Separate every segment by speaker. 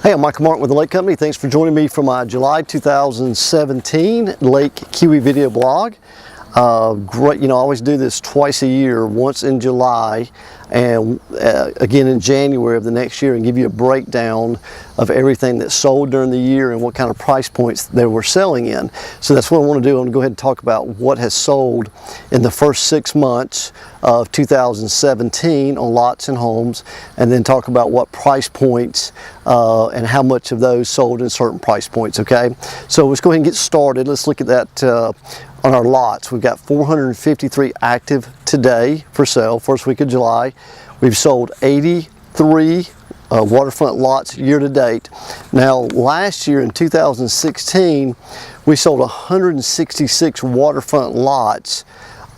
Speaker 1: Hey, I'm Michael Martin with the Lake Company. Thanks for joining me for my July 2017 Lake Keowee video blog. Great, I always do this twice a year, once in July and again in January of the next year, and give you a breakdown of everything that's sold during the year and what kind of price points they were selling in. So that's what I want to do. I'm going to go ahead and talk about what has sold in the first 6 months of 2017 on lots and homes, and then talk about what price points and how much of those sold in certain price points. Okay, so let's go ahead and get started. Let's look at that. On our lots, we've got 453 active today for sale, first week of July. We've sold 83 waterfront lots year to date. Now, last year in 2016, we sold 166 waterfront lots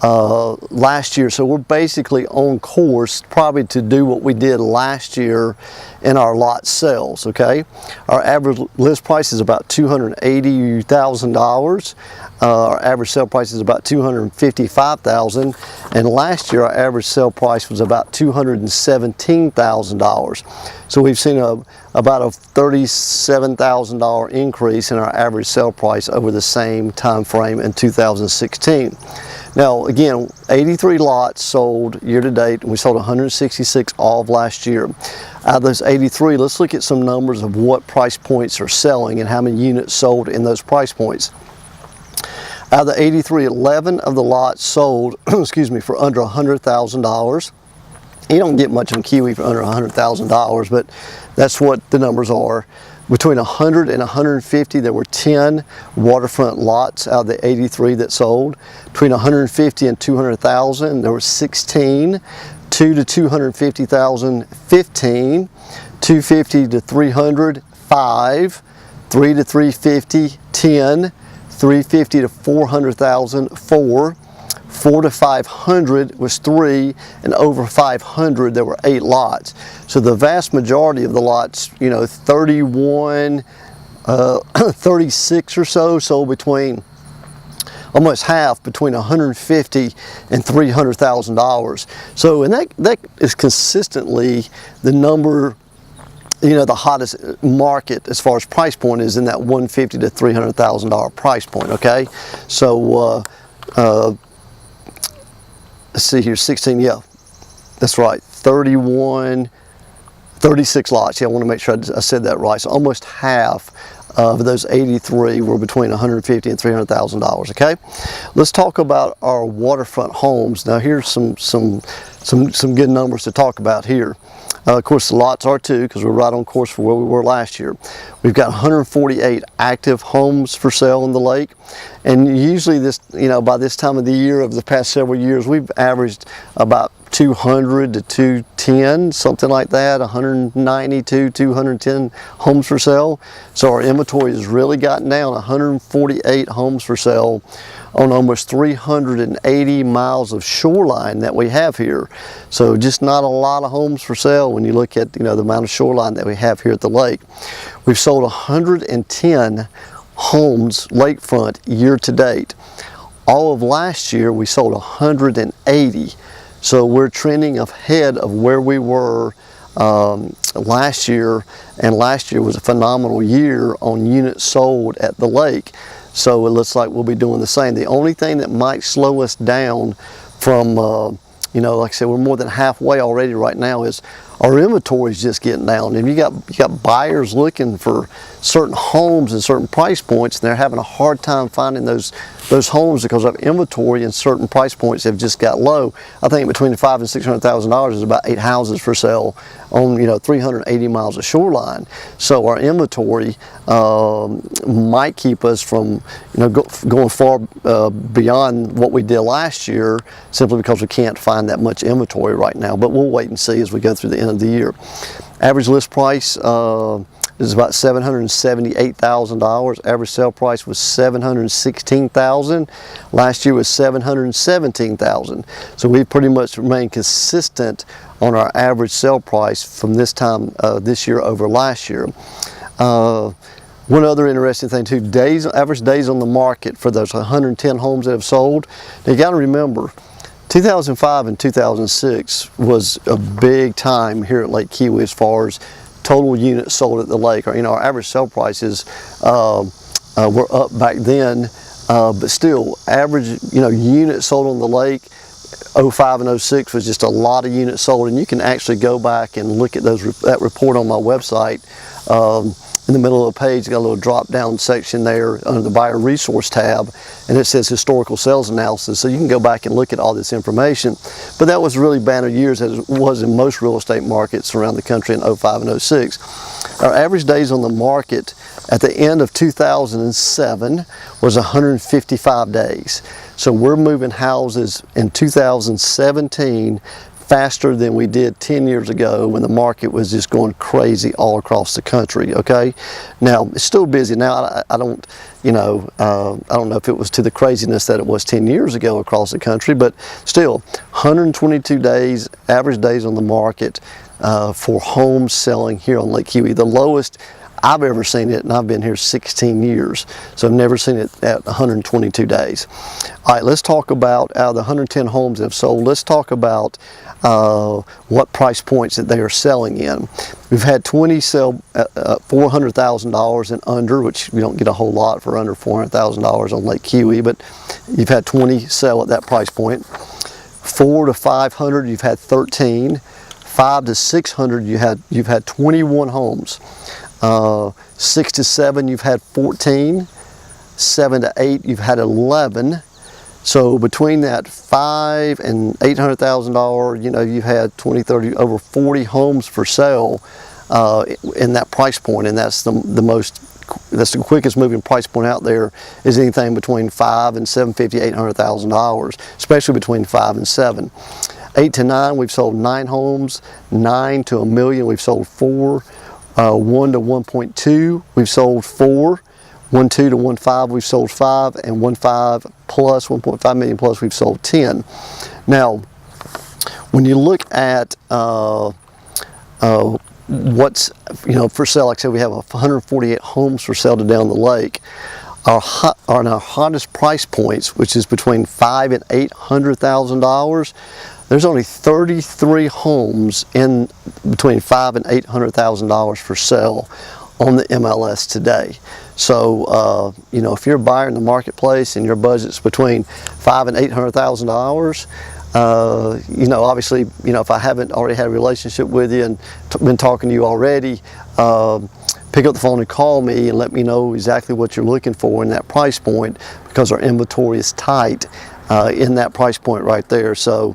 Speaker 1: last year, so we're basically on course probably to do what we did last year in our lot sales. Okay, our average list price is about $280,000. Our average sale price is about $255,000, and last year our average sale price was about $217,000. So we've seen about a $37,000 increase in our average sale price over the same time frame in 2016. Now again, 83 lots sold year to date, and we sold 166 all of last year. Out of those 83, let's look at some numbers of what price points are selling and how many units sold in those price points. Out of the 83, 11 of the lots sold, excuse me, for under $100,000. You don't get much in Keowee for under $100,000, but that's what the numbers are. Between 100 and 150, there were 10 waterfront lots out of the 83 that sold. Between 150 and 200,000, there were 16. 2 to 250,000, 15. 250 to 300, 5. 3 to 350, 10. 350 to 400,000, 4. 4 to 500 was 3, and over 500 there were 8 lots. So the vast majority of the lots, 31, 36 or so, sold between almost half between $150,000 and $300,000. So, and that is consistently the number. The hottest market as far as price point is in that $150,000 to $300,000 price point. Okay, so let's see here, 16, yeah, that's right, 36 lots. Yeah, I want to make sure I said that right. So almost half of those 83 were between $150,000 and $300,000. Okay, let's talk about our waterfront homes. Now here's some good numbers to talk about here. Of course, the lots are too, because we're right on course for where we were last year. We've got 148 active homes for sale in the lake, and usually this, by this time of the year of the past several years, we've averaged about 200 to 210, something like that, 192, 210 homes for sale. So our inventory has really gotten down, 148 homes for sale on almost 380 miles of shoreline that we have here. So just not a lot of homes for sale when you look at the amount of shoreline that we have here at the lake. We've sold 110 homes lakefront year to date. All of last year we sold 180. So we're trending ahead of where we were last year, and last year was a phenomenal year on units sold at the lake. So it looks like we'll be doing the same. The only thing that might slow us down from, like I said, we're more than halfway already right now, is our inventory is just getting down. And you got buyers looking for certain homes and certain price points, and they're having a hard time finding those homes because of inventory, and certain price points have just got low. I think between $500,000 and $600,000 is about 8 houses for sale on 380 miles of shoreline. So our inventory might keep us from going far beyond what we did last year, simply because we can't find that much inventory right now. But we'll wait and see as we go through the end of the year. Average list price is about $778,000. Average sale price was $716,000. Last year was $717,000. So we pretty much remained consistent on our average sale price from this time this year over last year. One other interesting thing too, average days on the market for those 110 homes that have sold. Now you got to remember, 2005 and 2006 was a big time here at Lake Keowee as far as total units sold at the lake. Or, our average sale prices were up back then, but still, average units sold on the lake. 05 and 06 was just a lot of units sold, and you can actually go back and look at that report on my website. In the middle of the page, got a little drop down section there under the buyer resource tab, and it says historical sales analysis, so you can go back and look at all this information. But that was really banner years, as it was in most real estate markets around the country in 05 and 06. Our average days on the market at the end of 2007 was 155 days. So we're moving houses in 2017 faster than we did 10 years ago when the market was just going crazy all across the country. Okay, now it's still busy now. I don't know if it was to the craziness that it was 10 years ago across the country, but still 122 days average days on the market for homes selling here on Lake Keowee, the lowest I've ever seen it, and I've been here 16 years, so I've never seen it at 122 days. All right, let's talk about, out of the 110 homes that have sold, let's talk about what price points that they are selling in. We've had 20 sell at $400,000 and under, which we don't get a whole lot for under $400,000 on Lake Keowee, but you've had 20 sell at that price point. 4 to 500, you've had 13. 5 to 600, you've had 21 homes. 6 to 7, you've had 14. 7 to 8, you've had 11. So between that $500,000 and $800,000, you've had 20, 30, over 40 homes for sale in that price point, and that's that's the quickest moving price point out there, is anything between $500,000 and $750,000, $800,000, especially between 5 and 7. 8 to 9, we've sold 9 homes. 9 to $1 million, we've sold 4. 1 to 1.2, we've sold 4. 1.2 to 1.5, we've sold 5, and 1.5 plus, 1.5 million plus, we've sold 10. Now, when you look at what's for sale, like I said, we have 148 homes for sale to down the lake. Our hottest price points, which is between $500,000 and $800,000, there's only 33 homes in between $500,000 and $800,000 for sale on the MLS today. So if you're a buyer in the marketplace and your budget's between $500,000 and $800,000, obviously, if I haven't already had a relationship with you and been talking to you already, pick up the phone and call me and let me know exactly what you're looking for in that price point, because our inventory is tight in that price point right there. So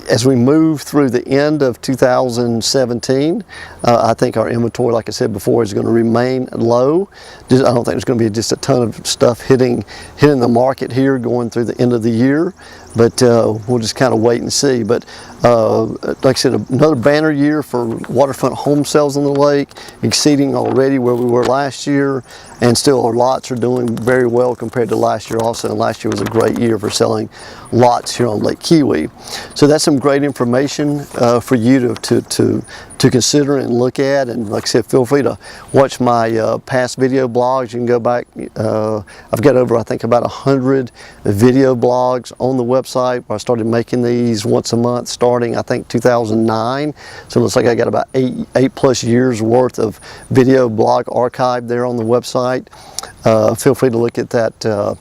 Speaker 1: as we move through the end of 2017, I think our inventory, like I said before, is going to remain low. I don't think there's going to be just a ton of stuff hitting the market here going through the end of the year, but we'll just kind of wait and see. But like I said, another banner year for waterfront home sales on the lake, exceeding already where we were last year, and still our lots are doing very well compared to last year also, and last year was a great year for selling lots here on Lake Keowee. So that's some great information for you to consider and look at. And like I said, feel free to watch my past video blogs. You can go back. I've got over, I think, about 100 video blogs on the website. I started making these once a month starting, I think, 2009. So it looks like I got about eight plus years worth of video blog archive there on the website. Feel free to look at that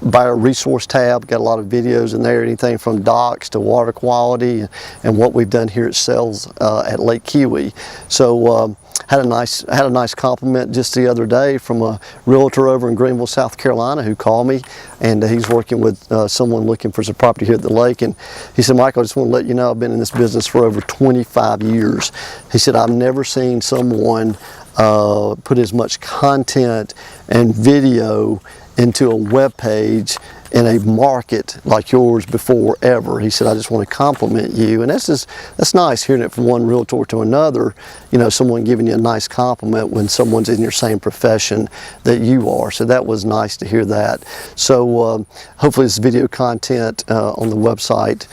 Speaker 1: buyer resource tab. Got a lot of videos in there, anything from docks to water quality and what we've done here at sales at Lake Keowee. So had a nice compliment just the other day from a realtor over in Greenville, South Carolina, who called me, and he's working with someone looking for some property here at the lake. And he said, "Michael, I just want to let you know I've been in this business for over 25 years. He said, "I've never seen someone put as much content and video into a web page in a market like yours before ever." He said, "I just want to compliment you." And that's nice hearing it from one realtor to another, someone giving you a nice compliment when someone's in your same profession that you are. So that was nice to hear that. So hopefully this video content on the website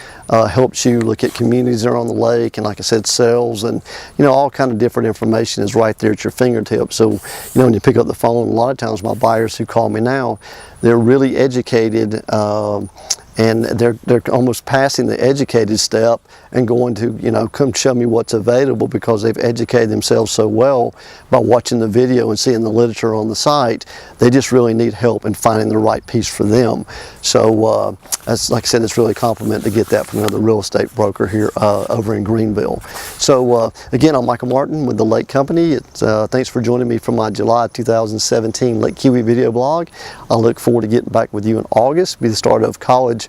Speaker 1: helps you look at communities that are on the lake, and like I said, sales, and all kind of different information is right there at your fingertips. So when you pick up the phone, a lot of times my buyers who call me now, they're really educated and they're almost passing the educated step and going to, you know, come show me what's available, because they've educated themselves so well by watching the video and seeing the literature on the site. They just really need help in finding the right piece for them. So that's, like I said, it's really a compliment to get that from another real estate broker here over in Greenville. So again, I'm Michael Martin with the Lake Company. Thanks for joining me for my July 2017 Lake Keowee video blog. I look forward to getting back with you in August. It'll be the start of college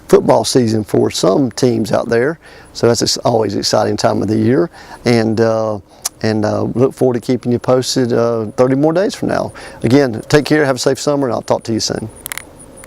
Speaker 1: football season for some teams out there, so that's always an exciting time of the year, and look forward to keeping you posted 30 more days from now. Again, take care, have a safe summer, and I'll talk to you soon.